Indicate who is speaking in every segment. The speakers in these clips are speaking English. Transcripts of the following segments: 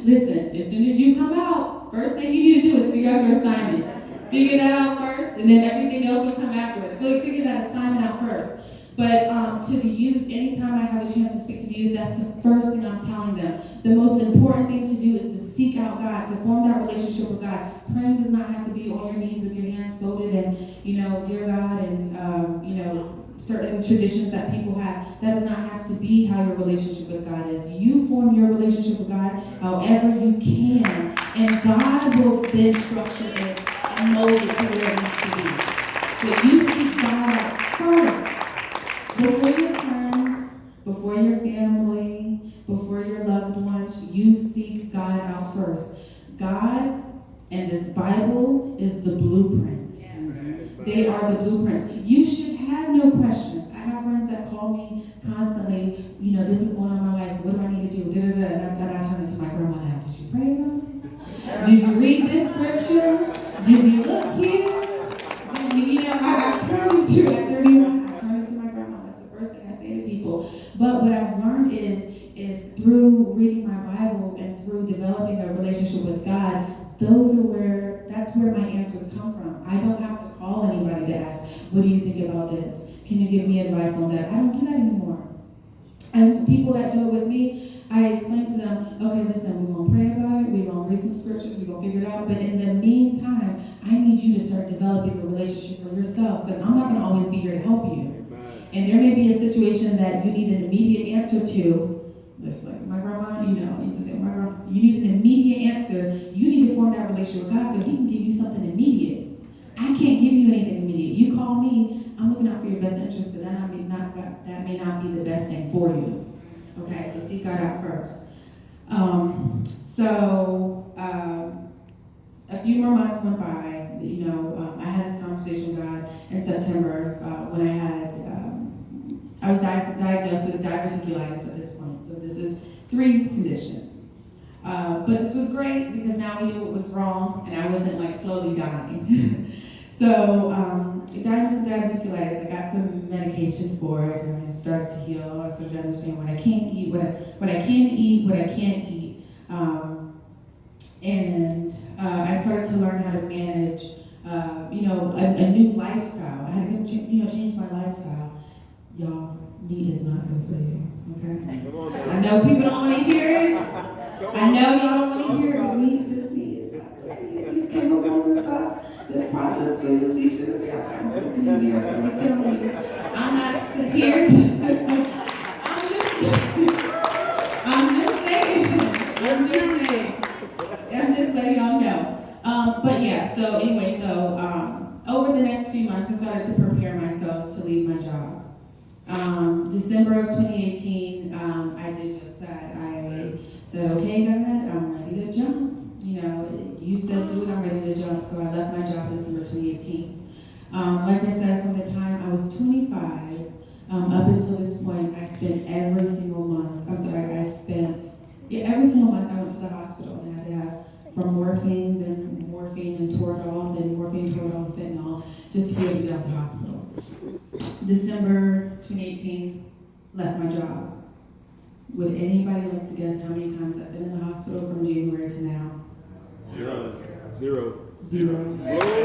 Speaker 1: Listen, as soon as you come out, first thing you need to do is figure out your assignment. Figure that out first, and then everything else will come afterwards. Figure that assignment out first. But to the youth, anytime I have a chance to speak to the youth, that's the first thing I'm telling them. The most important thing to do is to seek out God, to form that relationship with God. Praying does not have to be on your knees with your hands folded and, dear God, and, certain traditions that people have. That does not have to be how your relationship with God is. You form your relationship with God however you can, and God will then structure it and mold it to where it needs to be. But you seek God out first. Before your friends, before your family, before your loved ones, you seek God out first. God and this Bible is the blueprint. They are the blueprints. You should have no questions. I have friends that call me constantly, this is going on in my life. What do I need to do? And I turn to my grandma now. Did you pray about it? Did you read this scripture? Did you look here? Did you, I've turned to at 31. But what I've learned is through reading my Bible and through developing a relationship with God, that's where my answers come from. I don't have to call anybody to ask, what do you think about this? Can you give me advice on that? I don't do that anymore. And people that do it with me, I explain to them, okay, listen, we're going to pray about it, we're going to read some scriptures, we're going to figure it out, but in the meantime, I need you to start developing a relationship for yourself, because I'm not going to always be here to help you. And there may be a situation that you need an immediate answer to. Just like my grandma, I used to say, my grandma, you need an immediate answer. You need to form that relationship with God so He can give you something immediate. I can't give you anything immediate. You call me, I'm looking out for your best interest, but that may not be the best thing for you. Okay, so seek God out first. A few more months went by. I had this conversation with God in September when I was diagnosed with diverticulitis at this point. So this is 3 conditions. But this was great because now we knew what was wrong and I wasn't slowly dying. So diagnosed with diverticulitis, I got some medication for it and I started to heal. I started to understand what I can eat, what I can eat, what I can't eat. I started to learn how to manage a new lifestyle. I had to change my lifestyle. Y'all, meat is not good for you, okay? I know people don't want to hear it. I know y'all don't want to hear it, but this meat is not good for you. These chemicals and stuff, this processed foods, these sugars, they're not good for you. They're so kill me. I'm not here to... I'm just saying. I'm just letting y'all know. Over the next few months, I started to prepare myself to leave my job. December of 2018, I did just that. I said, okay, God, I'm ready to jump. You said do it, I'm ready to jump. So I left my job December 2018. Like I said, from the time I was 25 up until this point, I spent every single month I went to the hospital and I had to have from morphine, then morphine and Toradol, then morphine, Toradol, and fentanyl, just to be able to get out of the hospital. December 2018, left my job. Would anybody like to guess how many times I've been in the hospital from January to now? Zero.
Speaker 2: Hallelujah.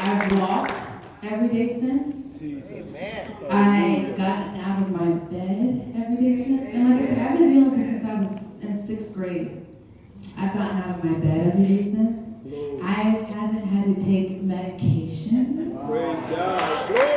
Speaker 1: I've walked every day since. I've gotten out of my bed every day since. And like I said, I've been dealing with this since I was in 6th grade. I've gotten out of my bed every day since. I haven't had to take medication.
Speaker 2: Praise God. Glory.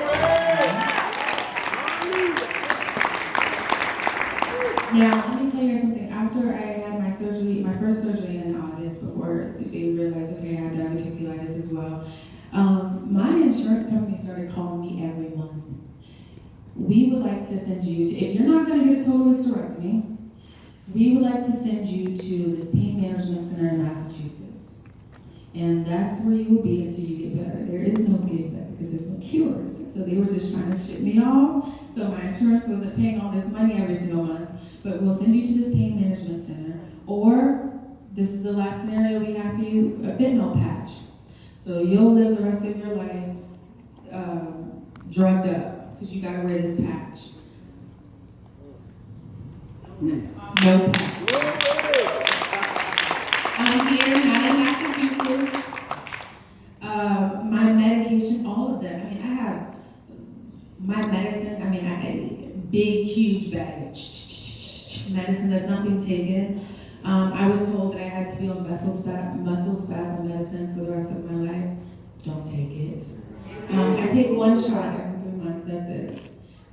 Speaker 1: Now, let me tell you something. After I had my first surgery in August, before they realized, okay, I had diverticulitis as well, my insurance company started calling me every month. We would like to send you to, if you're not going to get a total hysterectomy, we would like to send you to this pain management center in Massachusetts. And that's where you will be until you get better. There is no get better because there's no cures. So they were just trying to ship me off. So my insurance wasn't paying all this money every single month. But we'll send you to this pain management center. Or this is the last scenario we have for you, a fentanyl patch. So you'll live the rest of your life drugged up because you gotta wear this patch. No patch. I'm here, not in Massachusetts. My medication, all of that. I mean, I have my medicine. I mean, I had a big, huge bag of medicine that's not being taken. I was told that I had to be on muscle spasm medicine for the rest of my life. Don't take it. I take one shot every 3 months, that's it.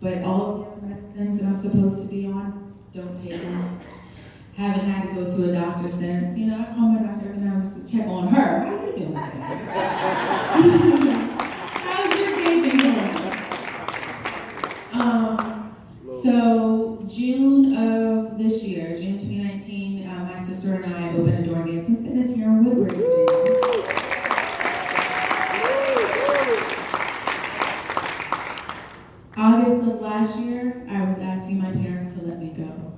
Speaker 1: But all of the medicines that I'm supposed to be on, don't take them. Haven't had to go to a doctor since. You know, I call my doctor every now just to check on her. How you doing today? How's your day been going? So June of this year, June 2019, my sister and I opened a door and dance and fitness here in Woodbridge, Virginia. August of last year, I was asking my parents to let me go.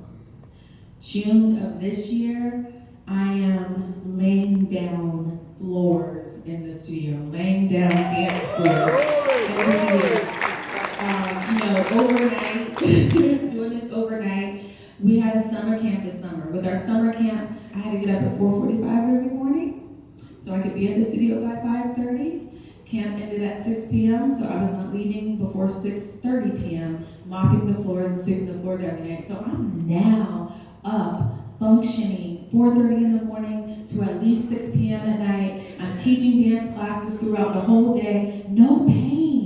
Speaker 1: June of this year, I am laying down floors in the studio, laying down dance floors in the studio. Overnight, doing this overnight. We had a summer camp this summer. With our summer camp, I had to get up at 4:45 every morning so I could be at the studio by 5:30. Camp ended at 6 p.m., so I was not leaving before 6:30 p.m., mopping the floors and sweeping the floors every night. So I'm now up, functioning 4:30 in the morning to at least 6 p.m. at night. I'm teaching dance classes throughout the whole day. No pain.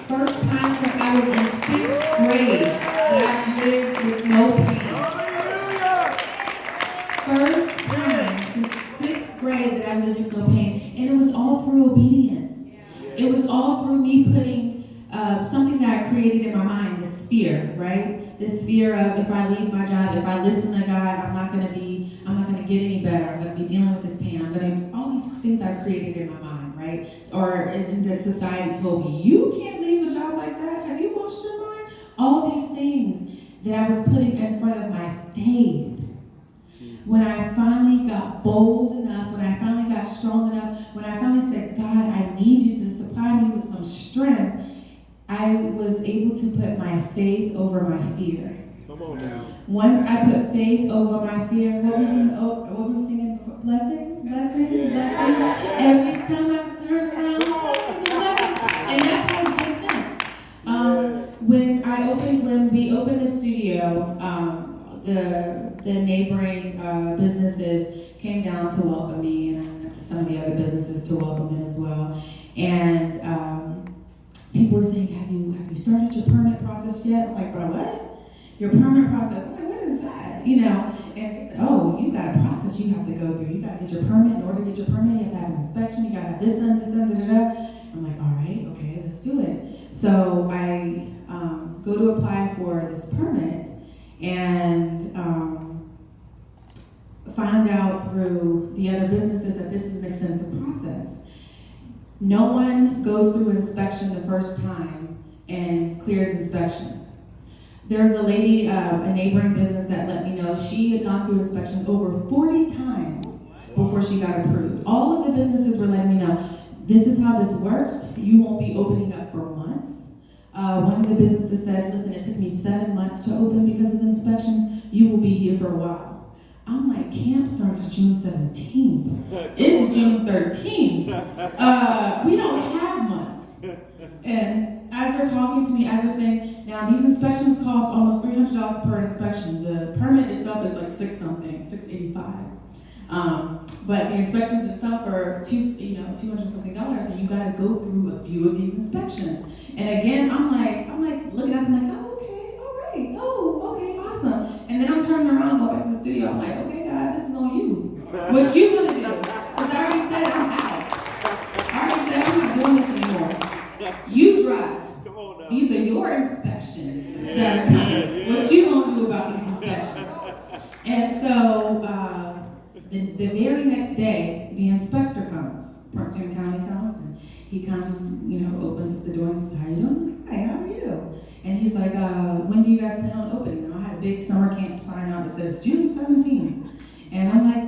Speaker 1: First time since I was in 6th grade that I've lived with no pain. First time since 6th grade that I lived with no pain. And it was all through obedience. It was all through me putting something that I created in my mind, this fear, right? This fear of if I leave my job, if I listen to God, I'm not gonna get any better. I'm gonna be dealing with this pain. All these things I created in my mind, right? Or that society told me, you can't leave a job like that. Have you lost your mind? All these things that I was putting in front of my faith. When I finally got bold enough, when I finally got strong enough, when I finally said, God, I need you to supply me with some strength, I was able to put my faith over my fear.
Speaker 2: Come on now.
Speaker 1: Once I put faith over my fear, what were we singing? Blessings, blessings, blessings. Every time I turn around, blessings, blessings. And that's how it's been since. When we opened the studio, the neighboring businesses came down to welcome me, and I went to some of the other businesses to welcome them as well. And people were saying, have you started your permit process yet? I'm like, bro, what? Your permit process? I'm like, what is that? And they said, oh, you got a process you have to go through. You got to get your permit. In order to get your permit, you have to have an inspection. You got to have this done, da-da-da. I'm like, all right, okay, let's do it. So I go to apply for this permit and find out through the other businesses that this is an extensive process. No one goes through inspection the first time and clears inspection. There's a lady, a neighboring business that let me know she had gone through inspection over 40 times before she got approved. All of the businesses were letting me know, this is how this works. You won't be opening up for months. One of the businesses said, listen, it took me 7 months to open because of inspections. You will be here for a while. I'm like, camp starts June 17th. It's June 13th. We don't have months. And as they're talking to me, as they're saying, now these inspections cost almost $300 per inspection. The permit itself is like $685. But the inspections itself are $200 something, and you got to go through a few of these inspections. And again, I'm like looking at them like, oh, okay, all right, oh, okay, awesome. And then I'm turning around and go back to the studio. I'm like, okay, God, this is on you. What you gonna do? Because I already said I'm out. I already said I'm not doing this anymore. You drive. These are your inspections that are coming. What you gonna do about these inspections? And so the very next day, the inspector comes. Prince William County comes, and he comes, opens up the door and says, how you doing? Hi, how are you? And he's like, when do you guys plan on opening? And I had a big summer camp sign out that says June 17th. And I'm like,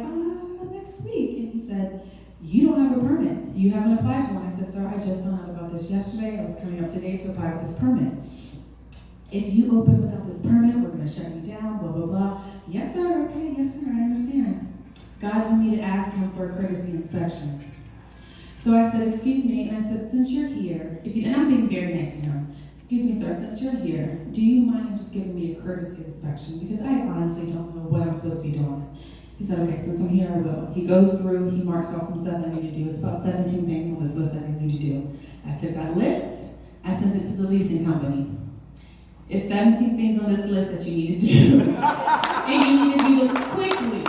Speaker 1: next week. And he said, you don't have a permit. You haven't applied for one. I said, sir, I just found out about this yesterday. I was coming up today to apply for this permit. If you open without this permit, we're going to shut you down, blah, blah, blah. Yes, sir. Okay, yes, sir. I understand. God told me to ask him for a courtesy inspection. So I said, excuse me, and I said, since you're here, and I'm being very nice to him, excuse me, sir, since you're here, do you mind just giving me a courtesy inspection? Because I honestly don't know what I'm supposed to be doing. He said, okay, so from here I will. He goes through, he marks off some stuff I need to do. It's about 17 things on this list that I need to do. I took that list, I sent it to the leasing company. It's 17 things on this list that you need to do. And you need to do them quickly.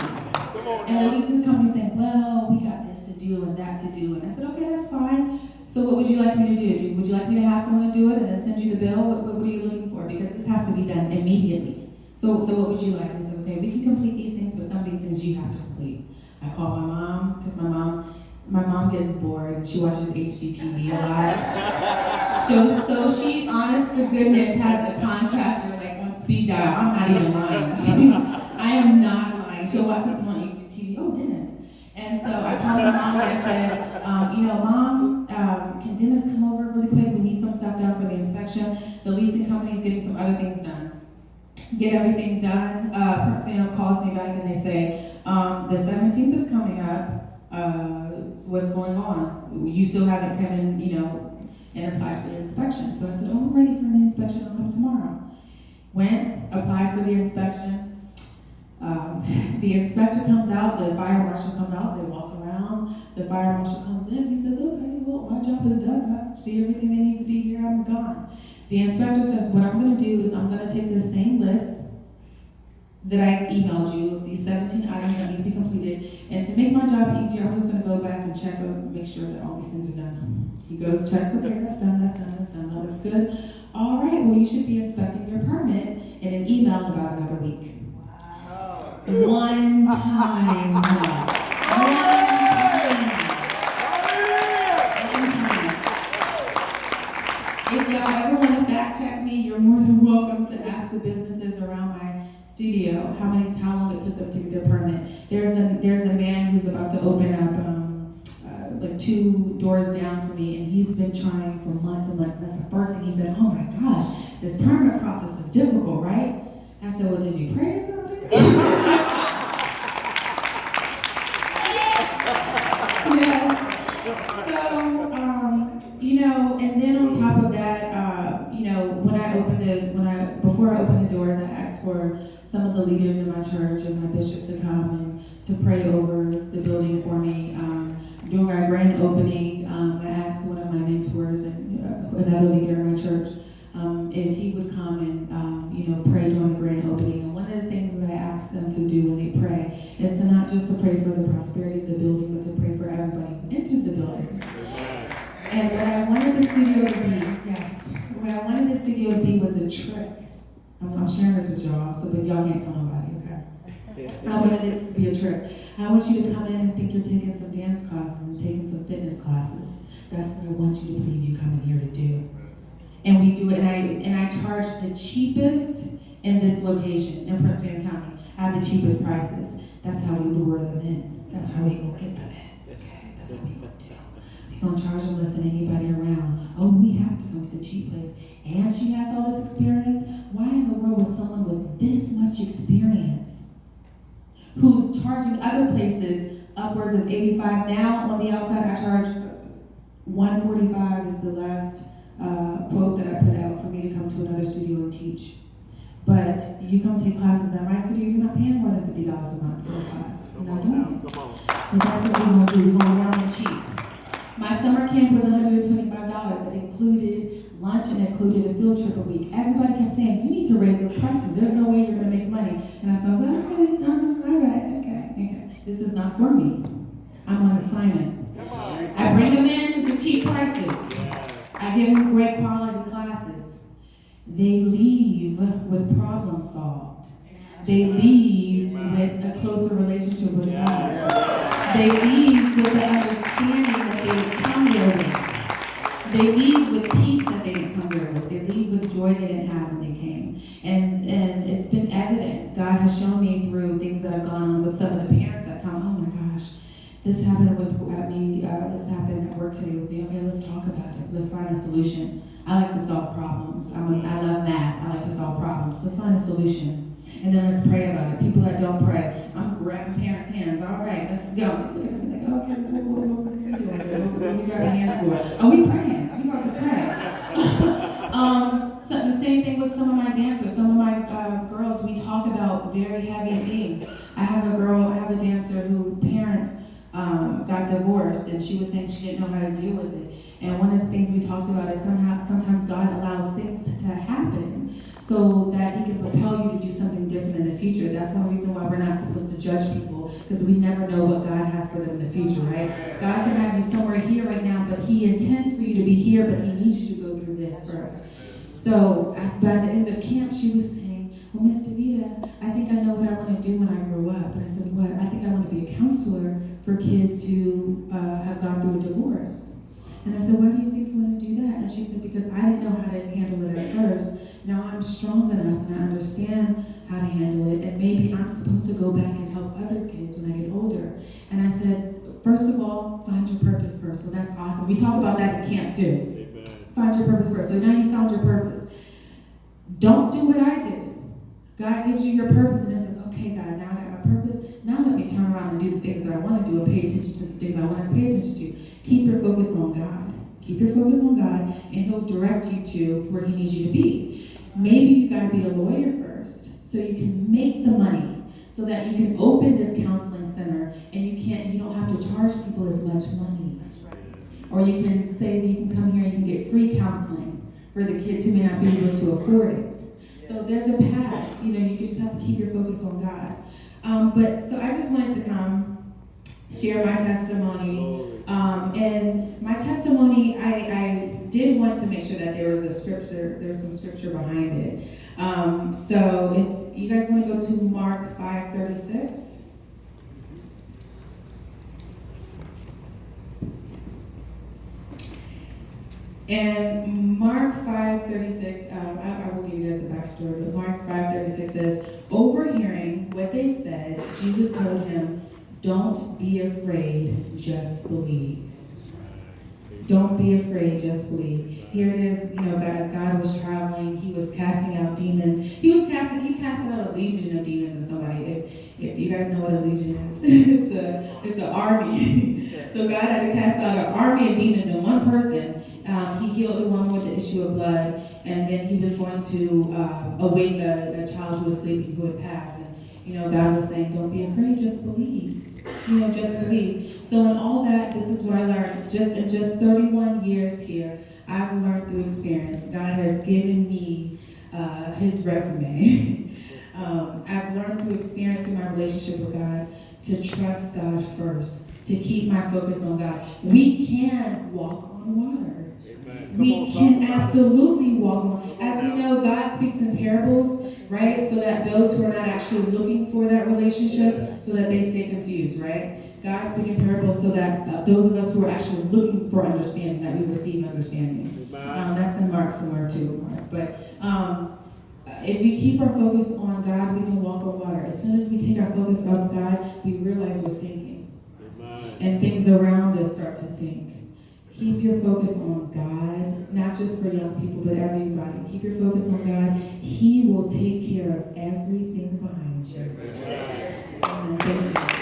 Speaker 1: And the leasing company saying, well, we got this to do and that to do. And I said, okay, that's fine. So what would you like me to do? Would you like me to have someone to do it and then send you the bill? What are you looking for? Because this has to be done immediately. So what would you like? And I said, okay, we can complete these things, but some of these things you have to complete. I called my mom, because my mom gets bored and she watches HGTV a lot. So she, honest to goodness, has a contractor like on speed dial. I'm not even lying. I am not lying. She'll watch something on HGTV. Oh, Dennis. And so I called my mom and I said, Mom, can Dennis come over really quick? We need some stuff done for the inspection. The leasing company is getting some other things done. Get everything done. Personnel calls me back and they say, the 17th is coming up. So what's going on? You still haven't come in, and applied for the inspection. So I said, I'm ready for the inspection. I'll come tomorrow. Went, applied for the inspection. The inspector comes out, the fire marshal comes out, they walk around, the fire marshal comes in, he says, okay, well, my job is done, I see everything that needs to be here, I'm gone. The inspector says, what I'm going to do is I'm going to take the same list that I emailed you, these 17 items that need to be completed, and to make my job easier, I'm just going to go back and check and make sure that all these things are done. He goes, checks, okay, that's done, that looks good. All right, well, you should be inspecting your permit in an email in about another week. One time. If y'all ever want to fact check me, you're more than welcome to ask the businesses around my studio how long it took them to get their permit. There's a man who's about to open up like 2 doors down for me, and he's been trying for months and months. That's the first thing he said, oh my gosh, this permit process is difficult, right? I said, well, did you pray about it? Yes. So, and then on top of that, before I opened the doors, I asked for some of the leaders in my church and my bishop to come and to pray over the building for me. During our grand opening, I asked one of my mentors and another leader in my church if he would come and pray during the grand opening. And one of the things that I asked them to do when they pray is to not just to pray for the prosperity of the building, but to pray for everybody who enters the building. And what I wanted the studio to be was a trick. I'm sharing this with y'all, but y'all can't tell nobody, okay? I wanted this to be a trick. I want you to come in and think you're taking some dance classes and taking some fitness classes. That's what I want you to believe you come in here to do. And we do it, and I charge the cheapest in this location in Prince William County. I have the cheapest prices. That's how we lure them in. That's how we go get them in. Okay, that's what we gonna do. We gonna charge them less than anybody around. Oh, we have to come to the cheap place. And she has all this experience. Why in the world would someone with this much experience, who's charging other places upwards of $85 now on the outside, I charge $145 is the last quote that I put out for me to come to another studio and teach. But you come take classes at my studio, you're not paying more than $50 a month for a class. You're not doing it. So that's what we're going to do. We're going to run it cheap. My summer camp was $125. It included lunch and included a field trip a week. Everybody kept saying, you need to raise those prices. There's no way you're going to make money. And I said, okay, all right, okay. This is not for me. I'm on assignment. I bring them in with the cheap prices. I give them great quality classes. They leave with problem solved. They leave with a closer relationship with God. They leave with the understanding that they didn't come there with. They leave with peace that they didn't come there with. They leave with joy they didn't have when they came. And it's been evident. God has shown me through things that have gone on with some of the parents that come, oh my gosh,
Speaker 3: This happened at me. This happened at work today with me. Okay, let's talk about it. Let's find a solution. I like to solve problems. I love math. I like to solve problems. Let's find a solution. And then let's pray about it. People that don't pray, I'm grabbing parents' hands. All right, let's go. Look at me like, okay, what are we doing? What are we grabbing hands for? Are we praying? We about to pray. So the same thing with some of my dancers. Some of my girls, we talk about very heavy things. I have a dancer who parents got divorced, and she was saying she didn't know how to deal with it. And one of the things we talked about is sometimes God allows things to happen so that He can propel you to do something different in the future. That's one reason why we're not supposed to judge people, because we never know what God has for them in the future, right? God can have you somewhere here right now, but He intends for you to be here, but He needs you to go through this first. So by the end of camp, she was saying, well, Miss Daveda, I think I know what I want to do when I grow up. And I said, what? I think I want to be a counselor for kids who have gone through a divorce. And I said, why do you think you want to do that? And she said, because I didn't know how to handle it at first. Now I'm strong enough and I understand how to handle it. And maybe I'm supposed to go back and help other kids when I get older. And I said, first of all, find your purpose first. So that's awesome. We talk about that at camp too. Amen. Find your purpose first. So now you found your purpose. Don't do what I did. God gives you your purpose and it says, okay, God, now I got my purpose. Now let me turn around and do the things that I want to do and pay attention to the things I want to pay attention to. Keep your focus on God. Keep your focus on God, and He'll direct you to where He needs you to be. Maybe you got to be a lawyer first, so you can make the money, so that you can open this counseling center, and you don't have to charge people as much money. Or you can say that you can come here and you can get free counseling for the kids who may not be able to afford it. So there's a path. You just have to keep your focus on God. So I just wanted to come share my testimony. And my testimony, I did want to make sure that there was some scripture behind it. So if you guys want to go to Mark 5:36. And Mark 5:36, I will give you guys a backstory, but Mark 5:36 says, overhearing what they said, Jesus told him, don't be afraid, just believe. Don't be afraid, just believe. Here it is, guys, God was traveling, He was casting out demons. He casted out a legion of demons in somebody. If you guys know what a legion is, it's an army. So God had to cast out an army of demons in one person. He healed the woman with the issue of blood, and then He was going to awake a child who was sleeping, who had passed. And God was saying, don't be afraid, just believe. Just believe. So in all that, this is what I learned. In just 31 years here, I've learned through experience. God has given me His resume. I've learned through experience, through my relationship with God, to trust God first, to keep my focus on God. We can walk on water. We can absolutely walk on. As we know, God speaks in parables, right? So that those who are not actually looking for that relationship, so that they stay confused, right? God speaks in parables so that those of us who are actually looking for understanding, that we receive understanding. That's in Mark somewhere too, Mark. But if we keep our focus on God, we can walk on water. As soon as we take our focus off God, we realize we're sinking. And things around us start to sink. Keep your focus on God, not just for young people, but everybody. Keep your focus on God. He will take care of everything behind you. Amen.